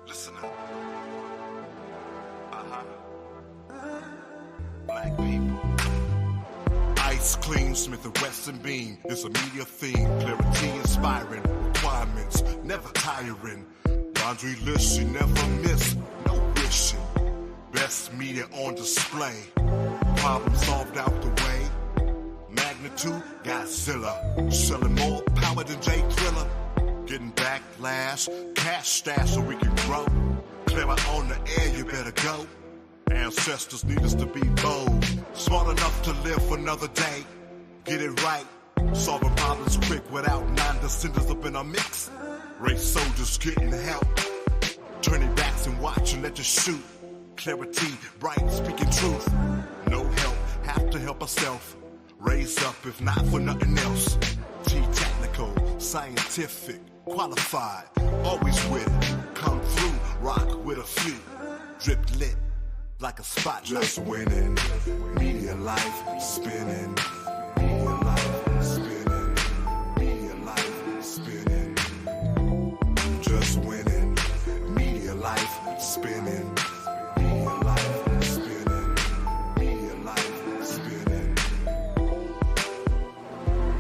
Listen up. Black people. Ice Clean, Smith & Wesson Beam. It's a media theme. Clarity inspiring. Requirements never tiring. Laundry list you never miss. No wishing. Best media on display. Problem solved out the way. Magnitude, Godzilla. Selling more power than Jay Thriller. Getting backlash, cash stash so we can grow. Clear out on the air, you better go. Ancestors need us to be bold. Smart enough to live another day. Get it right. Solving problems quick without non-descendants up in our mix. Race soldiers getting help. Turning backs and watch and let you shoot. Clarity, bright, speaking truth. No help, have to help ourselves. Raise up if not for nothing else. T-technical, scientific, qualified. Always with it. Come through, rock with a few. Drip lit like a spotlight. Just winning, media life spinning. Media life spinning. Media life spinning. Just winning, media life spinning. Media life spinning. Media life spinning.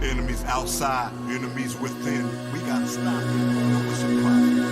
Enemies outside, enemies within. We gotta stop it. No surprise.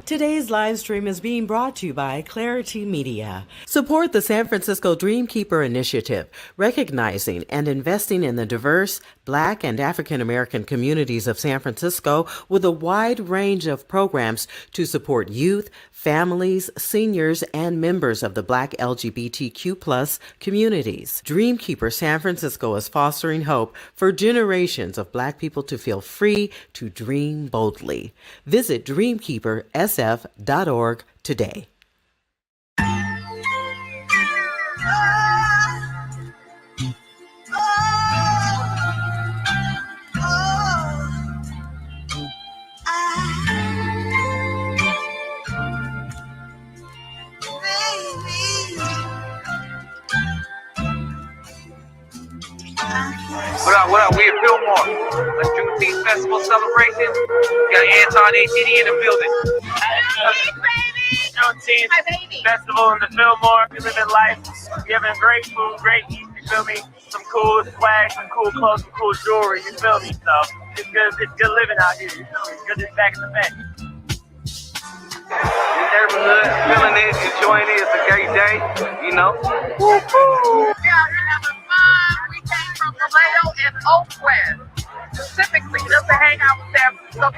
Today's live stream is being brought to you by Clarity Media. Support the San Francisco Dreamkeeper Initiative, recognizing and investing in the diverse Black and African American communities of San Francisco with a wide range of programs to support youth, families, seniors, and members of the Black LGBTQ+ communities. Dreamkeeper San Francisco is fostering hope for generations of Black people to feel free to dream boldly. Visit dreamkeepersf.org today. What up? We at Fillmore. Let's Juneteenth Festival celebration. Got Anton A. Diddy in the building. Juneteenth Festival in the Fillmore. We living life, giving great food, great eat, you feel me? Some cool swag, some cool clothes, some cool jewelry, you feel me? So it's good living out here, you feel me? It's good to be back in the back. Neighborhood, feeling it, enjoying it. It's a great day, you know. Woo-hoo! Yeah, we're having fun. We came from Vallejo and Oakland, specifically just to hang out with San Francisco.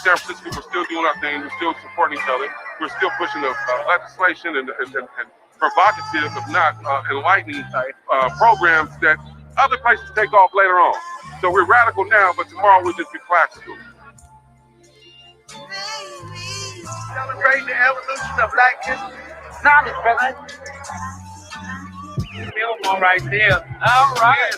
San Francisco, we're still doing our thing. We're still supporting each other. We're still pushing the legislation and provocative, if not enlightening programs that other places take off later on. So we're radical now, but tomorrow we'll just be classical. Celebrating the evolution of Black history. Knowledge, brother. Fillmore right there. All right.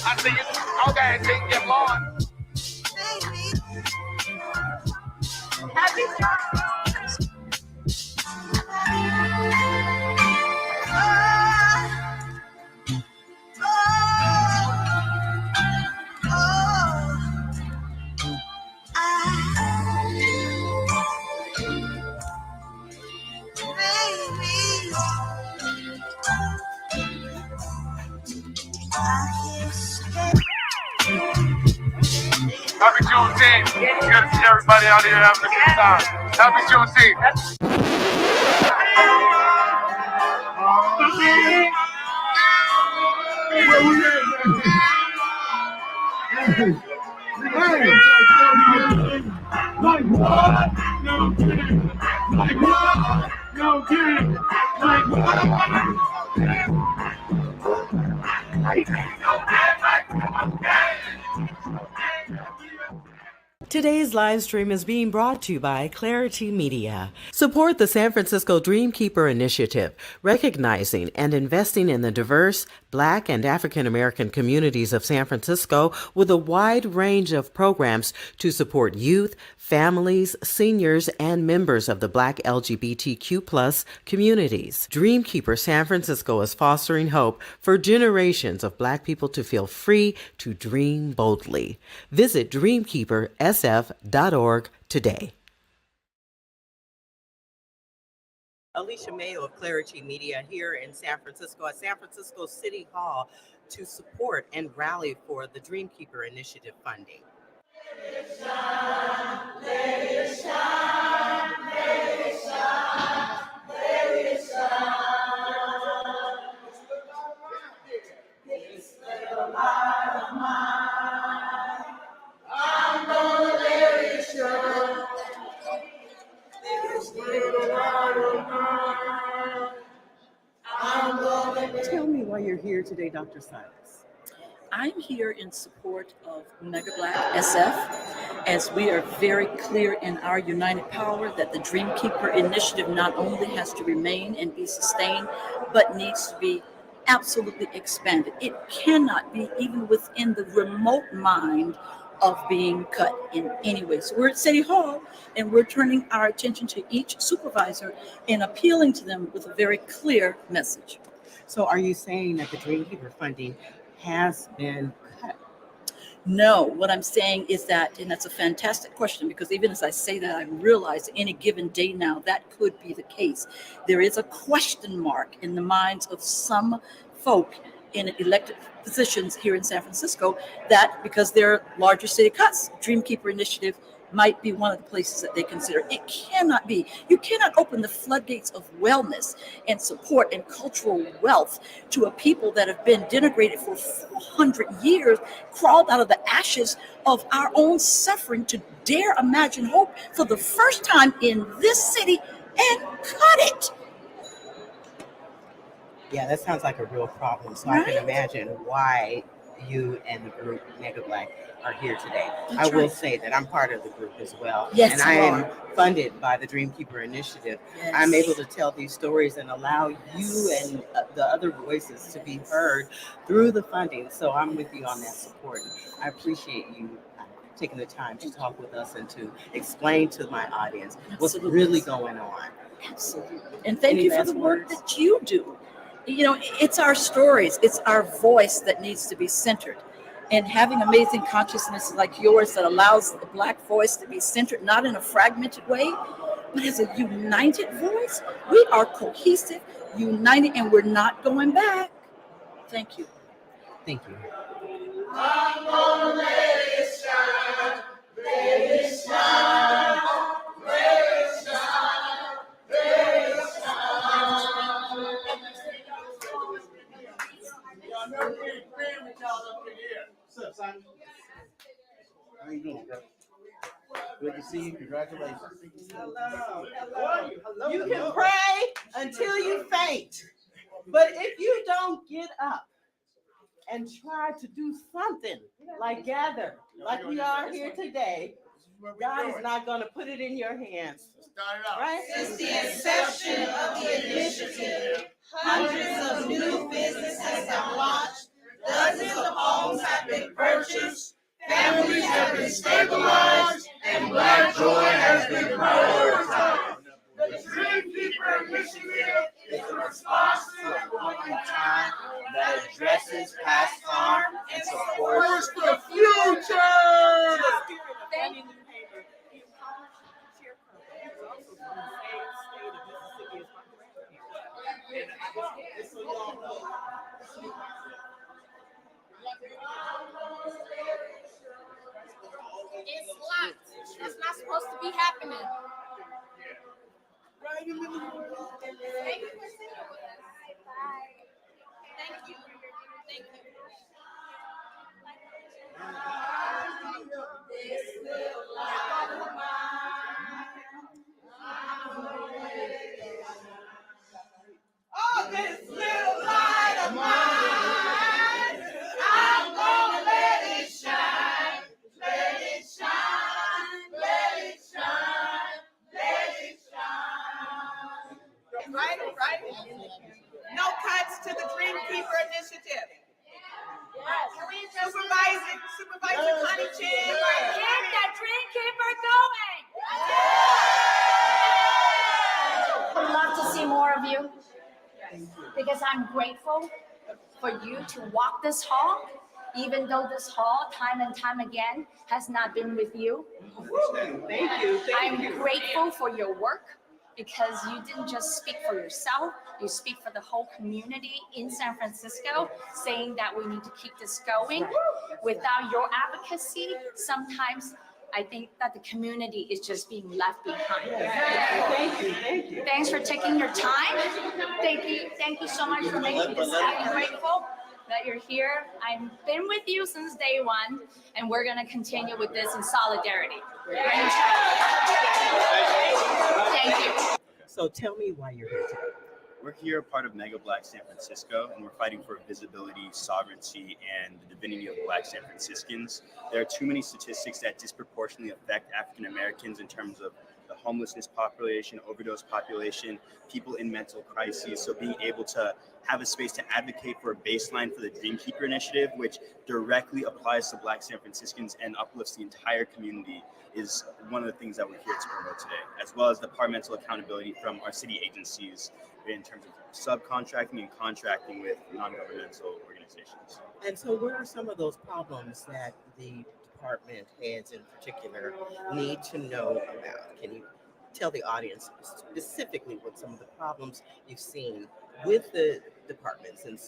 I see you. Okay, take your lawn. Happy birthday. Happy Juneteenth. Good to see everybody out here having a good time. Happy Juneteenth. Like what? No kidding. Like what? No kidding. Like what? Today's live stream is being brought to you by Clarity Media. Support the San Francisco Dreamkeeper Initiative, recognizing and investing in the diverse Black and African American communities of San Francisco with a wide range of programs to support youth, families, seniors, and members of the Black LGBTQ+ communities. Dreamkeeper San Francisco is fostering hope for generations of Black people to feel free to dream boldly. Visit dreamkeepersf.org today. Alicia Mayo of Clarity Media here in San Francisco at San Francisco City Hall to support and rally for the Dreamkeeper Initiative funding. Let it shine, let it shine, let it shine, let it shine. This little light of mine, I'm gonna let it shine. This little light of mine, I'm gonna. Tell me why you're here today, Dr. Silas. I'm here in support of Mega Black SF, as we are very clear in our united power that the Dreamkeeper Initiative not only has to remain and be sustained, but needs to be absolutely expanded. It cannot be even within the remote mind of being cut in any way. So we're at City Hall and we're turning our attention to each supervisor and appealing to them with a very clear message. So are you saying that the Dreamkeeper funding has been cut? No, what I'm saying is that, and that's a fantastic question, because even as I say that, I realize any given day now that could be the case. There is a question mark in the minds of some folk in elected positions here in San Francisco that because there are larger city cuts, Dreamkeeper Initiative might be one of the places that they consider. It cannot be. You cannot open the floodgates of wellness and support and cultural wealth to a people that have been denigrated for 400 years, crawled out of the ashes of our own suffering to dare imagine hope for the first time in this city and cut it. Yeah, that sounds like a real problem. So Right? I can imagine why you and the group Mega Black are here today. That's I will right. say that I'm part of the group as well. Yes, and I you am are. funded by the Dreamkeeper Initiative. Yes. I'm able to tell these stories and allow you and the other voices to be heard through the funding. So I'm with you on that support. I appreciate you taking the time to talk with us and to explain to my audience what's Absolutely. really going on. Absolutely. And thank Any you for last the work words? that you do. You know, it's our stories, it's our voice that needs to be centered. And having amazing consciousness like yours that allows the Black voice to be centered, not in a fragmented way, but as a united voice. We are cohesive, united, and we're not going back. Thank you. Thank you. I'm gonna let it shine, let it shine, let it shine, let it shine. Y'all know we're family, y'all up in here. What's up, Simon? How you doing, bro? Good to see you. Congratulations. Hello. You can pray until you faint, but if you don't get up and try to do something like gather, like we are here today, God is not going to put it in your hands. Start it out. Right? Since the inception of the initiative, hundreds of new businesses have launched, dozens of homes have been purchased, families have been stabilized, and Black joy has been prioritized. The Dreamkeeper Initiative is a response to a moment in time that addresses past harm and supports the future? It's locked. That's not supposed to be happening. Thank you for sitting with us. Thank you. Thank you. This little light of oh, this little light of mine, I'm gonna let it shine, let it shine, let it shine, let it shine. Right. No cuts to the Dreamkeeper Initiative. Supervisor Connie Chan. Get that Dreamkeeper going. I would love to see more of you because I'm grateful for you to walk this hall, even though this hall time and time again has not been with you. Thank you. I'm grateful for your work because you didn't just speak for yourself, you speak for the whole community in San Francisco, saying that we need to keep this going. Without your advocacy, sometimes I think that the community is just being left behind. Thank you. Thanks for taking your time. Thank you so much for making this happen. I'm grateful that you're here. I've been with you since day one, and we're gonna continue with this in solidarity. Thank you. So tell me why you're here today. We're here part of Mega Black San Francisco, and we're fighting for visibility, sovereignty, and the divinity of Black San Franciscans. There are too many statistics that disproportionately affect African Americans in terms of the homelessness population, overdose population, people in mental crises. So being able to have a space to advocate for a baseline for the Dreamkeeper Initiative, which directly applies to Black San Franciscans and uplifts the entire community, is one of the things that we're here to promote today, as well as departmental accountability from our city agencies in terms of subcontracting and contracting with non-governmental organizations. And so what are some of those problems that the department heads in particular need to know about? Can you tell the audience specifically what some of the problems you've seen with the departments in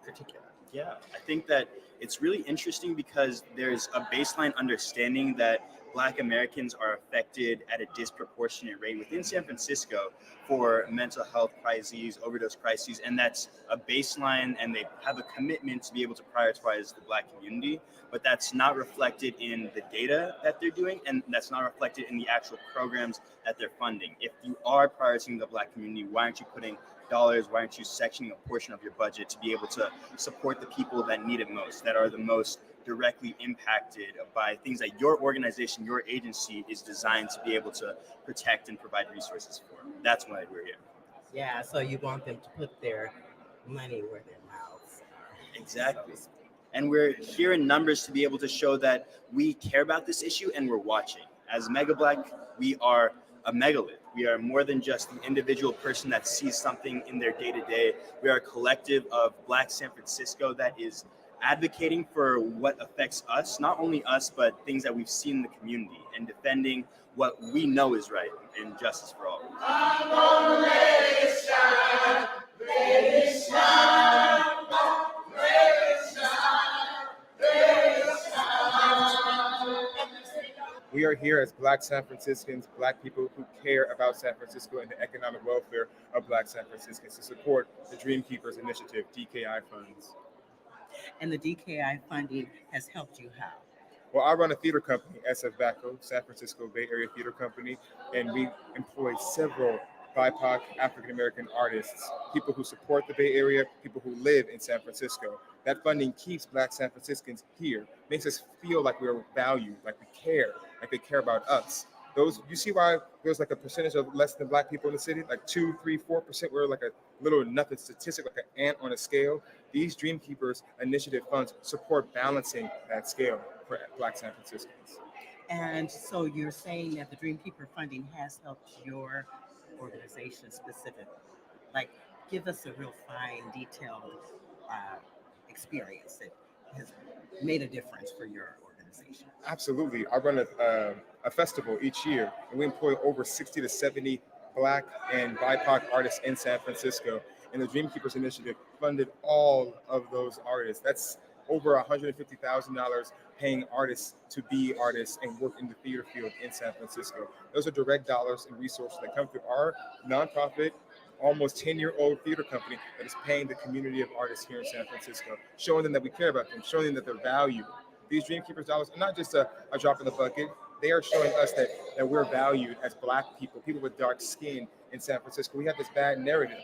particular? Yeah, I think that it's really interesting because there's a baseline understanding that Black Americans are affected at a disproportionate rate within San Francisco for mental health crises, overdose crises, and that's a baseline, and they have a commitment to be able to prioritize the Black community, but that's not reflected in the data that they're doing, and that's not reflected in the actual programs that they're funding. If you are prioritizing the Black community, why aren't you putting dollars, why aren't you sectioning a portion of your budget to be able to support the people that need it most, that are the most directly impacted by things that your organization, your agency is designed to be able to protect and provide resources for? That's why we're here. Yeah, so you want them to put their money where their mouths are. Exactly. And we're here in numbers to be able to show that we care about this issue and we're watching. As Mega Black, we are a megalith. We are more than just the individual person that sees something in their day-to-day. We are a collective of Black San Francisco that is advocating for what affects us, not only us, but things that we've seen in the community, and defending what we know is right and justice for all. I'm gonna let it shine, let it shine, let it shine, let it shine. We are here as Black San Franciscans, Black people who care about San Francisco and the economic welfare of Black San Franciscans, to support the Dreamkeepers Initiative, DKI funds. And the DKI funding has helped you how? Well, I run a theater company, SF BACO, San Francisco Bay Area Theater Company, and we employ several BIPOC African-American artists, people who support the Bay Area, people who live in San Francisco. That funding keeps Black San Franciscans here, makes us feel like we're valued, like we care, like they care about us. Those, you see why there's like a percentage of less than Black people in the city, like 2, 3, 4%. We're like a little nothing statistic, like an ant on a scale. These Dreamkeepers Initiative funds support balancing that scale for Black San Franciscans. And so you're saying that the Dreamkeeper funding has helped your organization specifically. Like, give us a real fine, detailed experience that has made a difference for your organization. Absolutely. I run a festival each year, and we employ over 60 to 70 Black and BIPOC artists in San Francisco. And the Dreamkeepers Initiative funded all of those artists. That's over $150,000 paying artists to be artists and work in the theater field in San Francisco. Those are direct dollars and resources that come through our nonprofit, almost 10-year-old theater company that is paying the community of artists here in San Francisco, showing them that we care about them, showing them that they're valued. These Dreamkeepers dollars are not just a drop in the bucket. They are showing us that we're valued as Black people, people with dark skin in San Francisco. We have this bad narrative.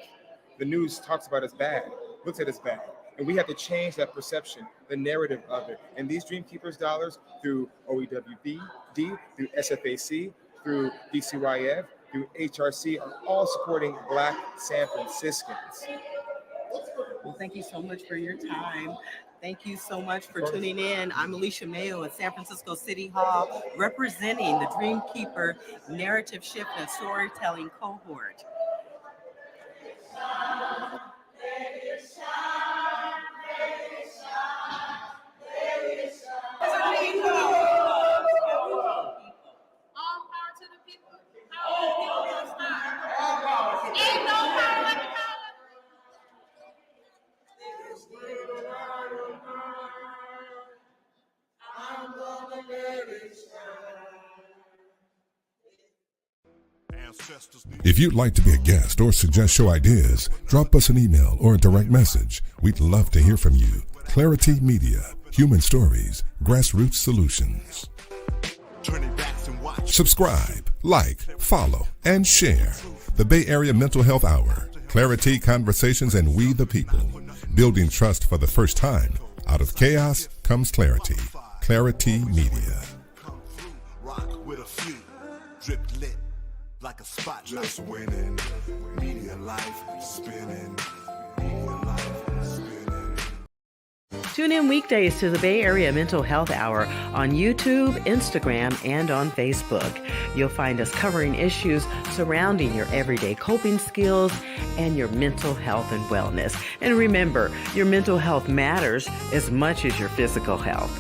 The news talks about us bad, looks at us bad. And we have to change that perception, the narrative of it. And these Dreamkeepers dollars through OEWD, through SFAC, through DCYF, through HRC are all supporting Black San Franciscans. Well, thank you so much for your time. Thank you so much for tuning in. I'm Alicia Mayo at San Francisco City Hall, representing the Dreamkeeper Narrative Shift and Storytelling Cohort. If you'd like to be a guest or suggest show ideas, drop us an email or a direct message. We'd love to hear from you. Clarity Media, human stories, grassroots solutions. Subscribe, like, follow, and share. The Bay Area Mental Health Hour, Clarity Conversations, and We the People. Building trust for the first time. Out of chaos comes clarity. Clarity Media. Rock with a few, drip lit like a spotlight. Just winning, media life spinning, media life spinning. Tune in weekdays to the Bay Area Mental Health Hour on YouTube, Instagram, and on Facebook. You'll find us covering issues surrounding your everyday coping skills and your mental health and wellness. And remember, your mental health matters as much as your physical health.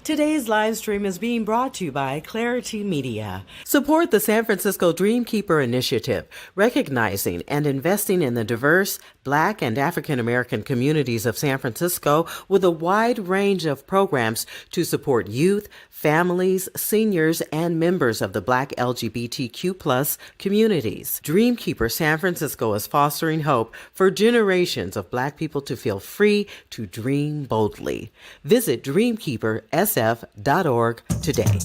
Today's live stream is being brought to you by Clarity Media. Support the San Francisco Dreamkeeper Initiative, recognizing and investing in the diverse Black and African American communities of San Francisco with a wide range of programs to support youth, families, seniors, and members of the Black LGBTQ+ communities. Dreamkeeper San Francisco is fostering hope for generations of Black people to feel free to dream boldly. Visit dreamkeepersf.org today.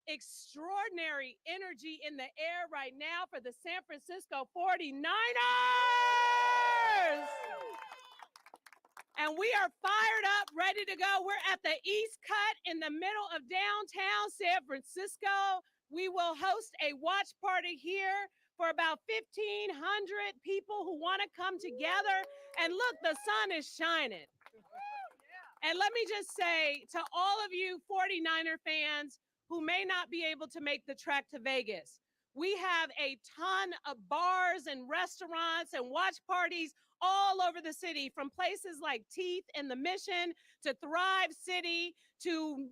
Extraordinary energy in the air right now for the San Francisco 49ers. And we are fired up, ready to go. We're at the East Cut in the middle of downtown San Francisco. We will host a watch party here for about 1,500 people who want to come together. And look, the sun is shining. And let me just say to all of you 49er fans who may not be able to make the trek to Vegas, we have a ton of bars and restaurants and watch parties all over the city, from places like Teeth and the Mission to Thrive City to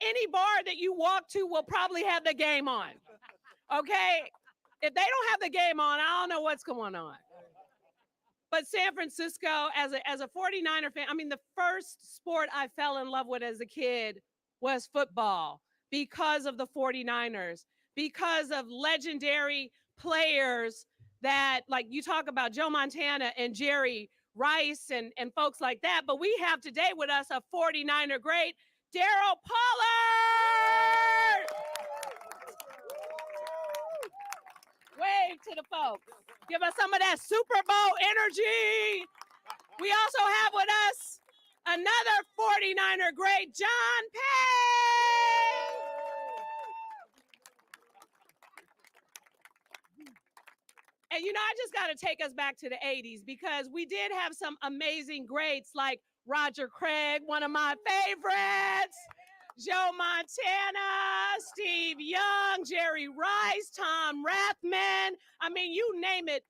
any bar that you walk to will probably have the game on. Okay? If they don't have the game on, I don't know what's going on. But San Francisco, as a 49er fan, I mean, the first sport I fell in love with as a kid was football because of the 49ers, because of legendary players that, like, you talk about Joe Montana and Jerry Rice and folks like that. But we have today with us a 49er great, Daryl Pollard. Wave to the folks. Give us some of that Super Bowl energy. We also have with us another 49er great, John Payne. And you know, I just got to take us back to the 80s because we did have some amazing greats like Roger Craig, one of my favorites, Joe Montana, Steve Young, Jerry Rice, Tom Rathman. I mean, you name it.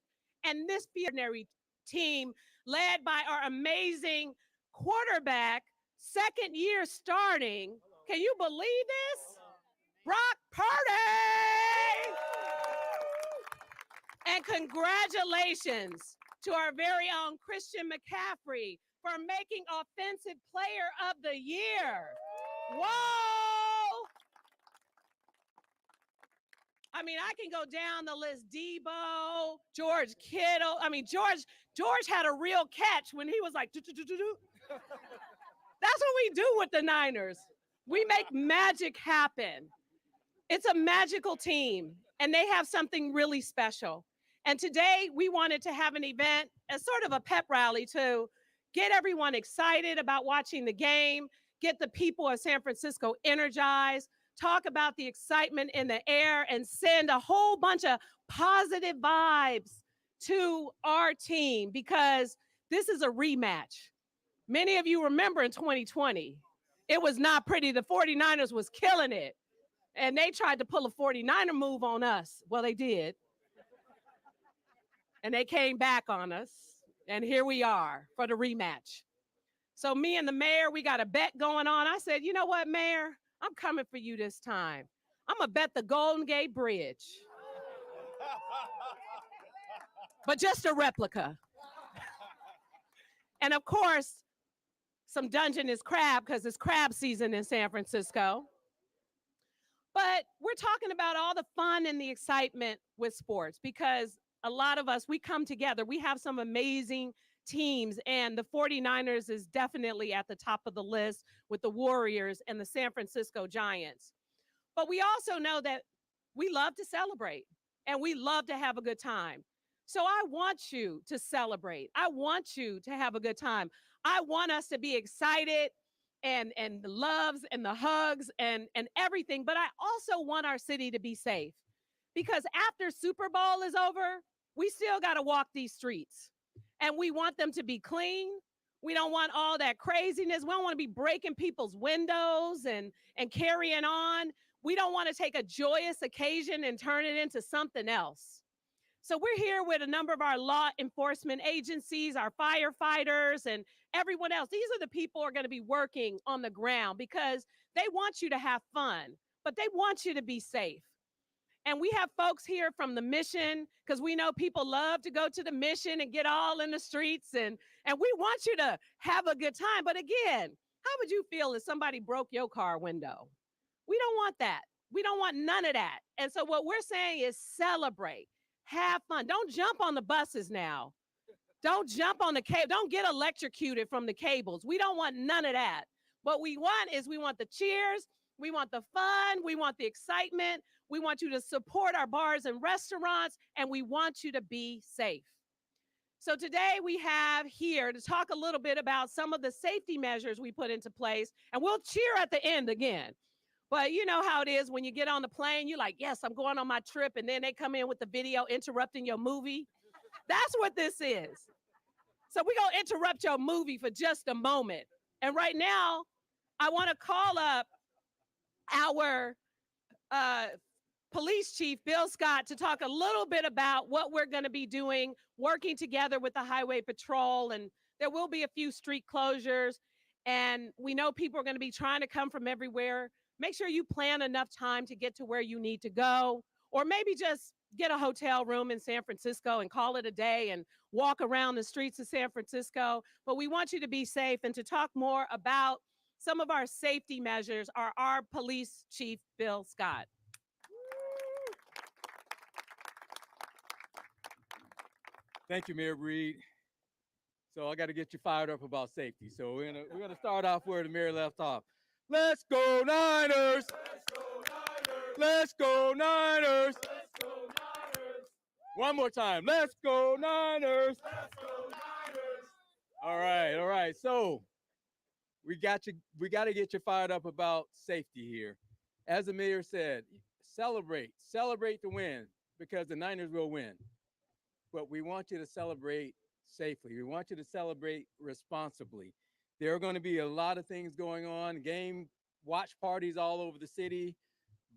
And this extraordinary team led by our amazing quarterback, second year starting. Can you believe this? Brock Purdy. And congratulations to our very own Christian McCaffrey for making Offensive Player of the Year. Whoa! I mean, I can go down the list. Debo, George Kittle. I mean, George had a real catch when he was like, do-do-do-do-do. That's what we do with the Niners. We make magic happen. It's a magical team, and they have something really special. And today we wanted to have an event, as sort of a pep rally to get everyone excited about watching the game, get the people of San Francisco energized, talk about the excitement in the air, and send a whole bunch of positive vibes to our team because this is a rematch. Many of you remember in 2020, it was not pretty. The 49ers was killing it, and they tried to pull a 49er move on us. Well, they did. And they came back on us, and here we are for the rematch. So me and the mayor, we got a bet going on. I said, you know what, Mayor? I'm coming for you this time. I'm going to bet the Golden Gate Bridge. But just a replica. And of course, some Dungeness crab, because it's crab season in San Francisco. But we're talking about all the fun and the excitement with sports because a lot of us, we come together. We have some amazing teams, and the 49ers is definitely at the top of the list with the Warriors and the San Francisco Giants. But we also know that we love to celebrate, and we love to have a good time. So I want you to celebrate. I want you to have a good time. I want us to be excited and the loves and the hugs and everything, but I also want our city to be safe. Because after Super Bowl is over, we still got to walk these streets. And we want them to be clean. We don't want all that craziness. We don't want to be breaking people's windows and carrying on. We don't want to take a joyous occasion and turn it into something else. So we're here with a number of our law enforcement agencies, our firefighters, and everyone else. These are the people who are going to be working on the ground because they want you to have fun, but they want you to be safe. And we have folks here from the Mission because we know people love to go to the Mission and get all in the streets. And we want you to have a good time. But again, how would you feel if somebody broke your car window? We don't want that. We don't want none of that. And so what we're saying is celebrate, have fun. Don't jump on the buses now. Don't jump on the cable. Don't get electrocuted from the cables. We don't want none of that. What we want is we want the cheers. We want the fun. We want the excitement. We want you to support our bars and restaurants, and we want you to be safe. So today we have here to talk a little bit about some of the safety measures we put into place, and we'll cheer at the end again. But you know how it is when you get on the plane, you're like, yes, I'm going on my trip, and then they come in with the video interrupting your movie. That's what this is. So we're going to interrupt your movie for just a moment. And right now, I want to call up our police chief, Bill Scott, to talk a little bit about what we're going to be doing, working together with the Highway Patrol. And there will be a few street closures. And we know people are going to be trying to come from everywhere. Make sure you plan enough time to get to where you need to go, or maybe just get a hotel room in San Francisco and call it a day and walk around the streets of San Francisco. But we want you to be safe. And to talk more about some of our safety measures are our police chief, Bill Scott. Thank you, Mayor Breed. So I got to get you fired up about safety. So we're gonna start off where the mayor left off. Let's go Niners! Let's go Niners! One more time. Let's go Niners! All right. So we got to get you fired up about safety here. As the mayor said, celebrate the win, because the Niners will win. But we want you to celebrate safely. We want you to celebrate responsibly. There are going to be a lot of things going on, game watch parties all over the city.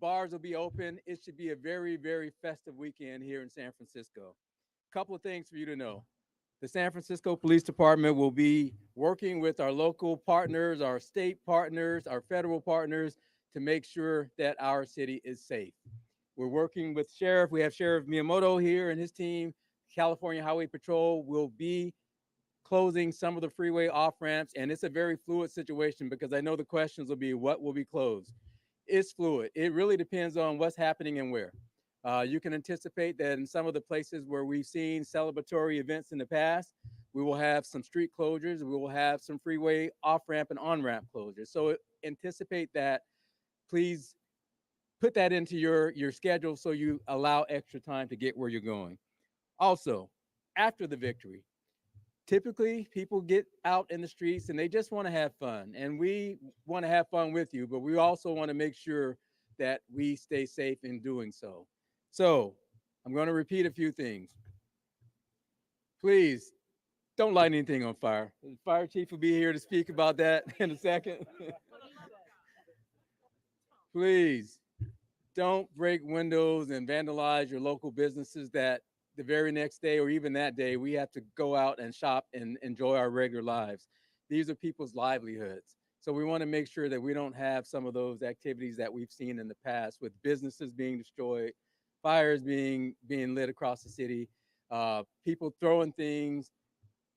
Bars will be open. It should be a very, very festive weekend here in San Francisco. A couple of things for you to know. The San Francisco Police Department will be working with our local partners, our state partners, our federal partners to make sure that our city is safe. We're working with Sheriff. We have Sheriff Miyamoto here and his team. California Highway Patrol will be closing some of the freeway off-ramps, and it's a very fluid situation because I know the questions will be, what will be closed? It's fluid. It really depends on what's happening and where. You can anticipate that in some of the places where we've seen celebratory events in the past, we will have some street closures, we will have some freeway off-ramp and on-ramp closures. So anticipate that. Please put that into your schedule so you allow extra time to get where you're going. Also, after the victory, typically people get out in the streets and they just want to have fun, and we want to have fun with you, but we also want to make sure that we stay safe in doing so. So I'm going to repeat a few things. Please don't light anything on fire. The fire chief will be here to speak about that in a second. Please don't break windows and vandalize your local businesses that the very next day or even that day, we have to go out and shop and enjoy our regular lives. These are people's livelihoods. So we want to make sure that we don't have some of those activities that we've seen in the past with businesses being destroyed, fires being lit across the city, people throwing things.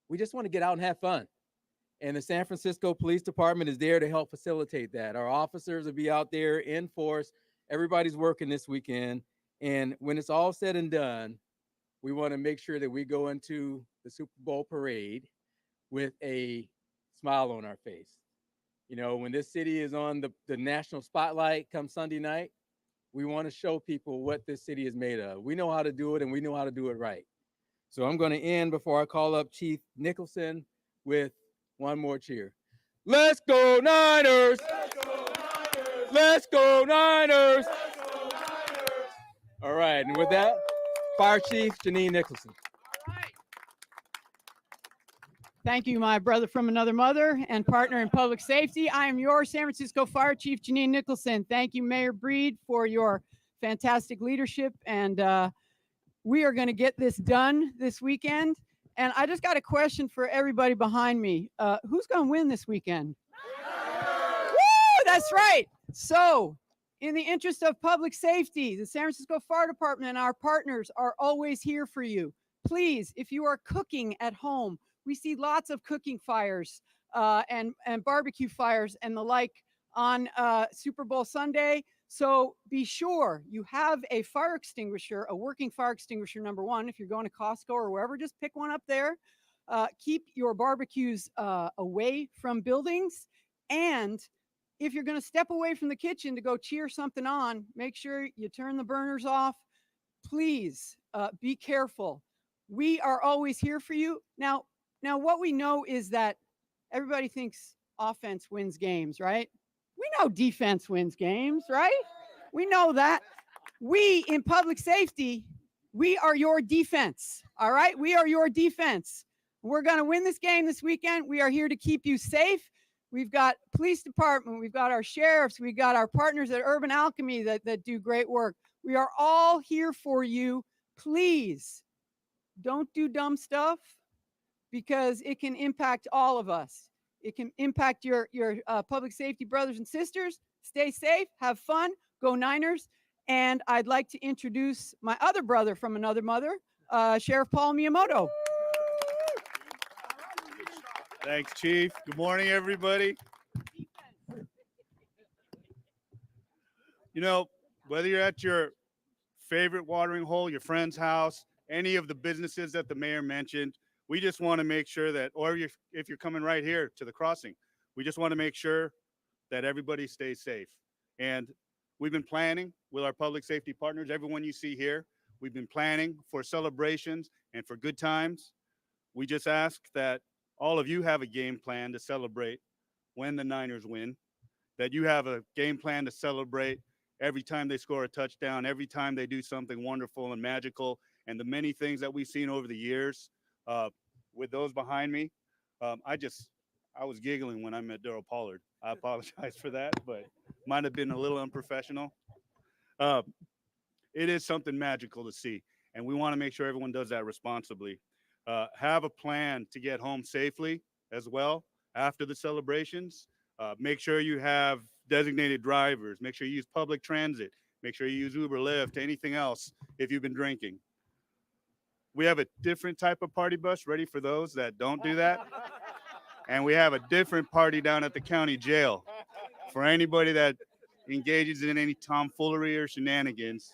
We just want to get out and have fun. And the San Francisco Police Department is there to help facilitate that. Our officers will be out there in force. Everybody's working this weekend. And when it's all said and done, we want to make sure that we go into the Super Bowl parade with a smile on our face. You know, when this city is on the national spotlight come Sunday night, we want to show people what this city is made of. We know how to do it, and we know how to do it right. So I'm going to end before I call up Chief Nicholson with one more cheer. Let's go Niners! Let's go Niners! Let's go Niners! Let's go Niners! All right, and with that, Fire Chief Janine Nicholson. Thank you, my brother from another mother and partner in public safety. I am your San Francisco Fire Chief, Janine Nicholson. Thank you, Mayor Breed, for your fantastic leadership. And we are going to get this done this weekend. And I just got a question for everybody behind me. Who's going to win this weekend? Woo! That's right. So, in the interest of public safety, the San Francisco Fire Department and our partners are always here for you. Please, if you are cooking at home, we see lots of cooking fires and barbecue fires and the like on Super Bowl Sunday. So be sure you have a fire extinguisher, a working fire extinguisher, number one. If you're going to Costco or wherever, just pick one up there. Keep your barbecues away from buildings. And if you're going to step away from the kitchen to go cheer something on, make sure you turn the burners off. Please be careful. We are always here for you. Now, what we know is that everybody thinks offense wins games, right? We know defense wins games, right? We know that. We in public safety, we are your defense. All right? We are your defense. We're going to win this game this weekend. We are here to keep you safe. We've got police department, we've got our sheriffs, we've got our partners at Urban Alchemy that do great work. We are all here for you. Please don't do dumb stuff because it can impact all of us. It can impact your public safety brothers and sisters. Stay safe, have fun, go Niners. And I'd like to introduce my other brother from another mother, Sheriff Paul Miyamoto. Thanks, Chief. Good morning, everybody. You know, whether you're at your favorite watering hole, your friend's house, any of the businesses that the mayor mentioned, we just want to make sure that, or if you're coming right here to the crossing, we just want to make sure that everybody stays safe. And we've been planning with our public safety partners, everyone you see here, we've been planning for celebrations and for good times. We just ask that all of you have a game plan to celebrate when the Niners win, that you have a game plan to celebrate every time they score a touchdown, every time they do something wonderful and magical, and the many things that we've seen over the years with those behind me. I was giggling when I met Daryl Pollard. I apologize for that, but might have been a little unprofessional. It is something magical to see, and we want to make sure everyone does that responsibly. Have a plan to get home safely as well after the celebrations. Make sure you have designated drivers. Make sure you use public transit. Make sure you use Uber, Lyft, anything else if you've been drinking. We have a different type of party bus ready for those that don't do that. And we have a different party down at the county jail for anybody that engages in any tomfoolery or shenanigans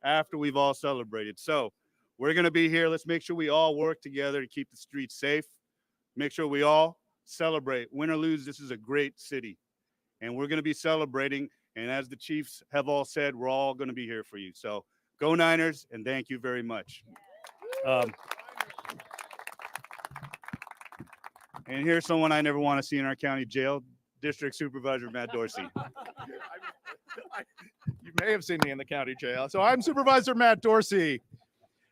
after we've all celebrated. So we're going to be here. Let's make sure we all work together to keep the streets safe. Make sure we all celebrate. Win or lose, this is a great city. And we're going to be celebrating. And as the Chiefs have all said, we're all going to be here for you. So go Niners, and thank you very much. And here's someone I never want to see in our county jail, District Supervisor Matt Dorsey. You may have seen me in the county jail. So I'm Supervisor Matt Dorsey.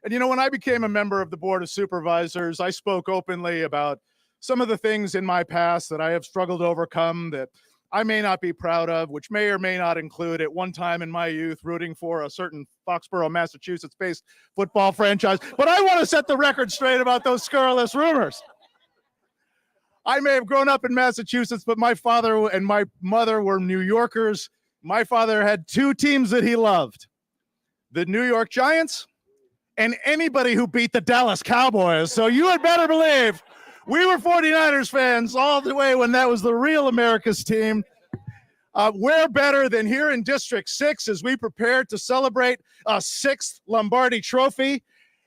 And you know, when I became a member of the Board of Supervisors, I spoke openly about some of the things in my past that I have struggled to overcome that I may not be proud of, which may or may not include at one time in my youth rooting for a certain Foxborough, Massachusetts-based football franchise. But I want to set the record straight about those scurrilous rumors. I may have grown up in Massachusetts, but my father and my mother were New Yorkers. My father had two teams that he loved, the New York Giants and anybody who beat the Dallas Cowboys. So you had better believe we were 49ers fans all the way when that was the real America's team. We're better than here in District 6 as we prepare to celebrate a 6th Lombardi Trophy.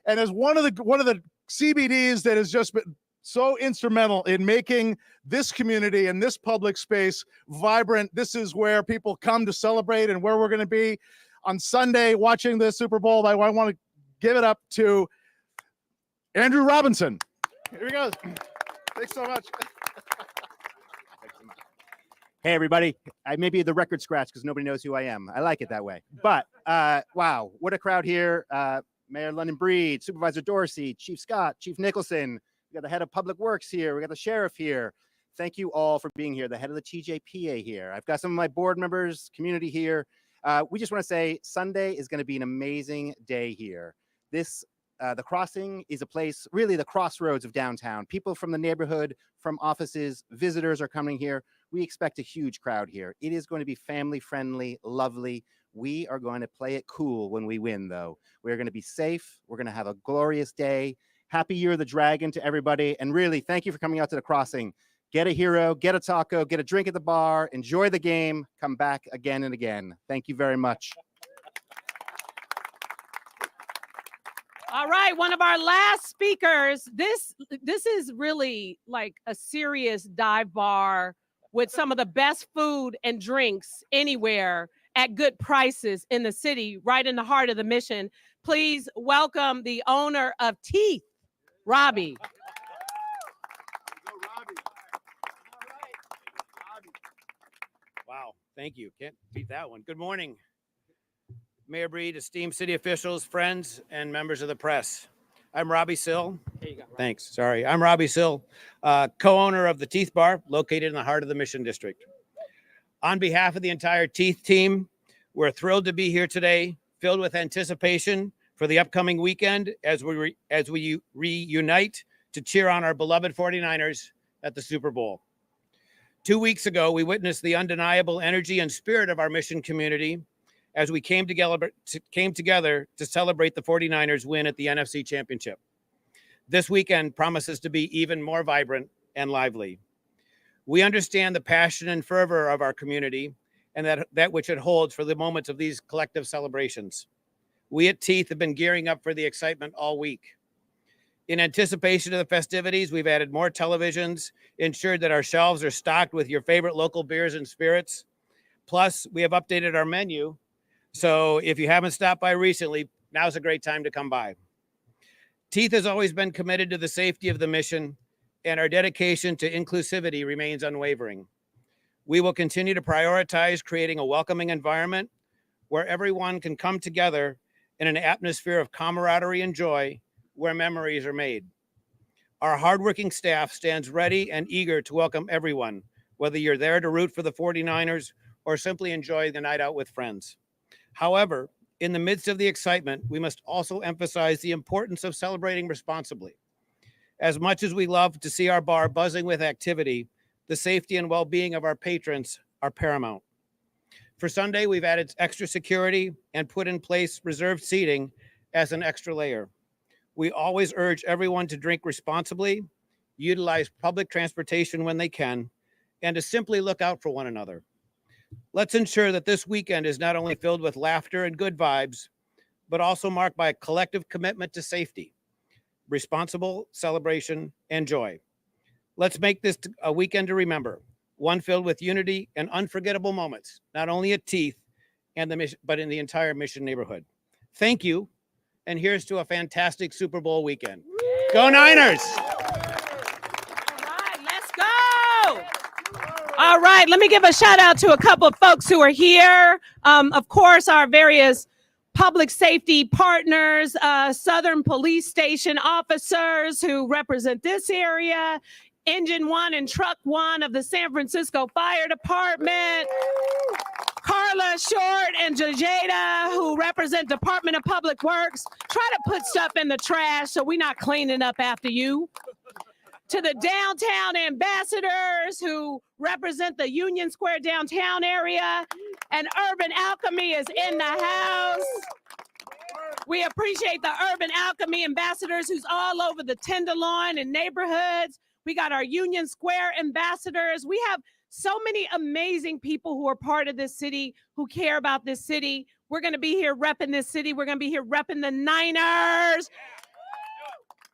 And as one of the CBDs that has just been so instrumental in making this community and this public space vibrant, this is where people come to celebrate and where we're going to be on Sunday watching the Super Bowl. I want to give it up to Andrew Robinson. Here he goes. Thanks so much. Hey, everybody. I may be the record scratch because nobody knows who I am. I like it that way. But, wow, what a crowd here. Mayor London Breed, Supervisor Dorsey, Chief Scott, Chief Nicholson. We got the head of Public Works here. We got the sheriff here. Thank you all for being here. The head of the TJPA here. I've got some of my board members, community here. We just want to say Sunday is going to be an amazing day here. The Crossing is a place, really the crossroads of downtown. People from the neighborhood, from offices, visitors are coming here. We expect a huge crowd here. It is going to be family friendly, lovely. We are going to play it cool when we win, though. We're going to be safe. We're going to have a glorious day. Happy Year of the Dragon to everybody. And really, thank you for coming out to the Crossing. Get a hero, get a taco, get a drink at the bar, enjoy the game, come back again and again. Thank you very much. All right, one of our last speakers. This is really like a serious dive bar with some of the best food and drinks anywhere at good prices in the city, right in the heart of the Mission. please welcome the owner of Teeth, Robbie. Wow, thank you. Can't beat that one. Good morning, Mayor Breed, esteemed city officials, friends, and members of the press. I'm Robbie Sill. Here you go. Thanks. Sorry. I'm Robbie Sill, co-owner of the Teeth Bar, located in the heart of the Mission District. On behalf of the entire Teeth team, we're thrilled to be here today, filled with anticipation for the upcoming weekend as we reunite to cheer on our beloved 49ers at the Super Bowl. 2 weeks ago, we witnessed the undeniable energy and spirit of our Mission community as we came together to celebrate the 49ers win at the NFC Championship. This weekend promises to be even more vibrant and lively. We understand the passion and fervor of our community and that which it holds for the moments of these collective celebrations. We at Teeth have been gearing up for the excitement all week. In anticipation of the festivities, we've added more televisions, ensured that our shelves are stocked with your favorite local beers and spirits. Plus, we have updated our menu. So if you haven't stopped by recently, now's a great time to come by. Teeth has always been committed to the safety of the mission, and our dedication to inclusivity remains unwavering. We will continue to prioritize creating a welcoming environment where everyone can come together in an atmosphere of camaraderie and joy, where memories are made. Our hardworking staff stands ready and eager to welcome everyone, whether you're there to root for the 49ers or simply enjoy the night out with friends. However, in the midst of the excitement, we must also emphasize the importance of celebrating responsibly. As much as we love to see our bar buzzing with activity, the safety and well-being of our patrons are paramount. For Sunday, we've added extra security and put in place reserved seating as an extra layer. We always urge everyone to drink responsibly, utilize public transportation when they can, and to simply look out for one another. Let's ensure that this weekend is not only filled with laughter and good vibes, but also marked by a collective commitment to safety, responsible celebration, and joy. Let's make this a weekend to remember, one filled with unity and unforgettable moments, not only at Teeth and the Mission, but in the entire Mission neighborhood. Thank you. And here's to a fantastic Super Bowl weekend. Go Niners! Let's go! All right, let me give a shout out to a couple of folks who are here. Of course, our various public safety partners, Southern Police Station officers who represent this area, Engine 1 and Truck 1 of the San Francisco Fire Department, Carla Short and Jajada, who represent Department of Public Works. Try to put stuff in the trash so we're not cleaning up after you. To the downtown ambassadors who represent the Union Square downtown area, and Urban Alchemy is in the house. We appreciate the Urban Alchemy ambassadors who's all over the Tenderloin and neighborhoods. We got our Union Square ambassadors. We have so many amazing people who are part of this city, who care about this city. We're going to be here repping this city. We're going to be here repping the Niners.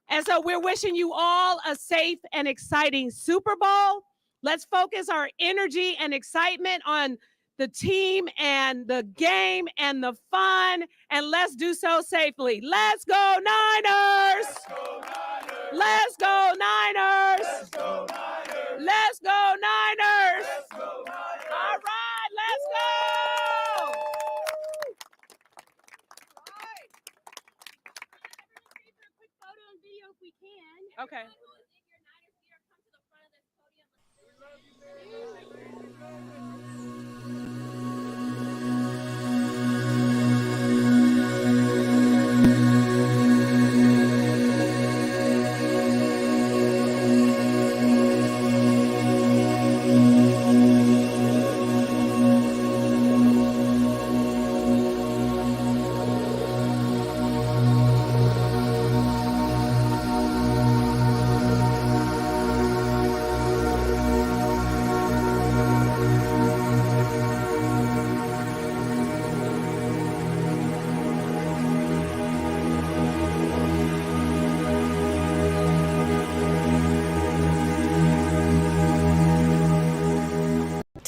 And so we're wishing you all a safe and exciting Super Bowl. Let's focus our energy and excitement on the team and the game and the fun, and let's do so safely. Let's go Niners! Let's go Niners! Let's go Niners! Let's go Niners! Let's go Niners! All right, let's go! Okay.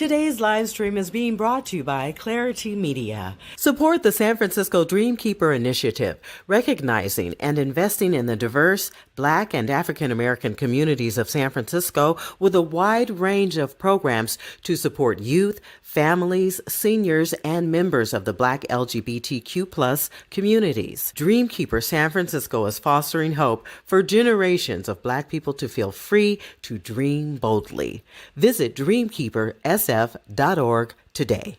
Today's live stream is being brought to you by Clarity Media. Support the San Francisco Dreamkeeper Initiative, recognizing and investing in the diverse Black and African American communities of San Francisco with a wide range of programs to support youth, families, seniors, and members of the Black LGBTQ+ communities. Dreamkeeper San Francisco is fostering hope for generations of Black people to feel free to dream boldly. Visit dreamkeepersf.org today.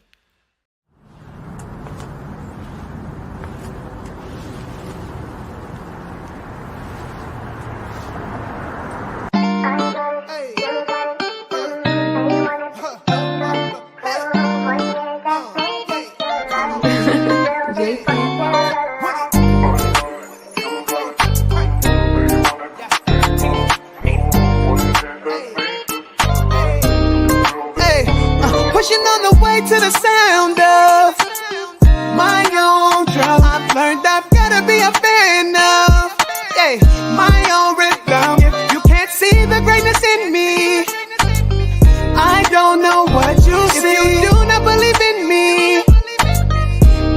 Pushing on the way to the sound of my own drum. I've learned I've gotta be a fan of, my own rhythm. If you can't see the greatness in me, I don't know what you see. If you do not believe in me,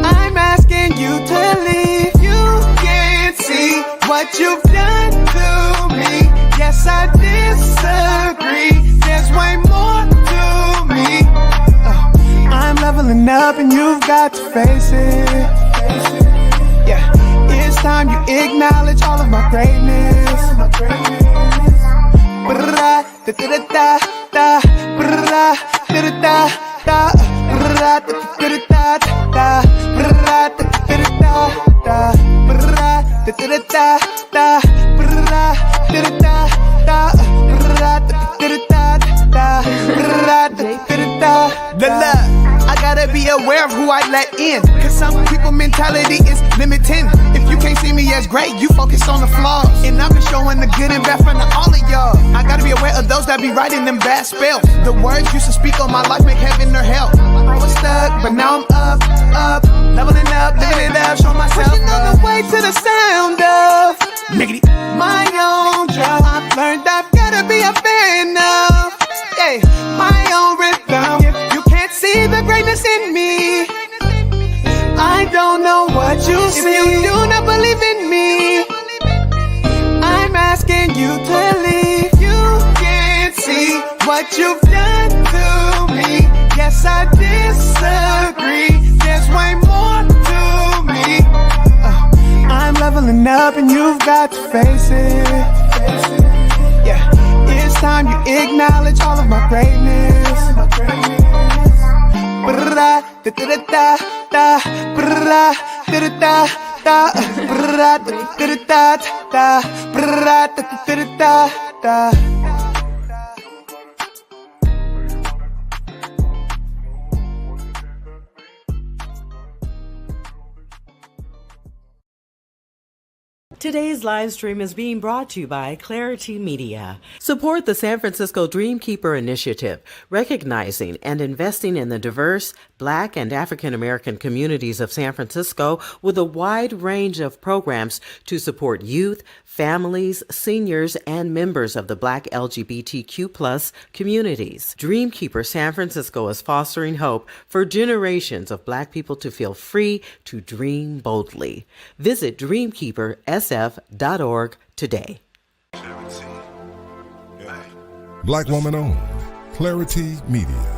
I'm asking you to leave. You can't see what you've done to me. Yes, I disagree. There's way more to me. I'm leveling up and you've got to face it. Yeah, it's time you acknowledge all of my greatness. I gotta be aware of who I let in, cause some people mentality is limiting. If you can't see me as great, you focus on the flaws, and I've been showing the good and bad front of all of y'all. I gotta be aware of those that be writing them bad spells. The words used to speak on my life make heaven or hell. I was stuck, but now I'm up, leveling up, living it up, showing myself pushing on the way to the sound of my own drum. I've learned I've gotta be a fan of, my own rhythm. If you can't see the greatness in me, I don't know what you see. If you do not believe in me, I'm asking you to leave. You can't see what you've done to me. Yes, I disagree. There's way more to me. I'm leveling up and you've got to face it. Yeah, it's time you acknowledge all of my greatness. Today's live stream is being brought to you by Clarity Media. Support the San Francisco Dreamkeeper Initiative, recognizing and investing in the diverse Black and African American communities of San Francisco with a wide range of programs to support youth, families, seniors, and members of the Black LGBTQ+ communities. Dreamkeeper San Francisco is fostering hope for generations of Black people to feel free to dream boldly. Visit dreamkeepersf.org today. Black woman owned. Clarity Media.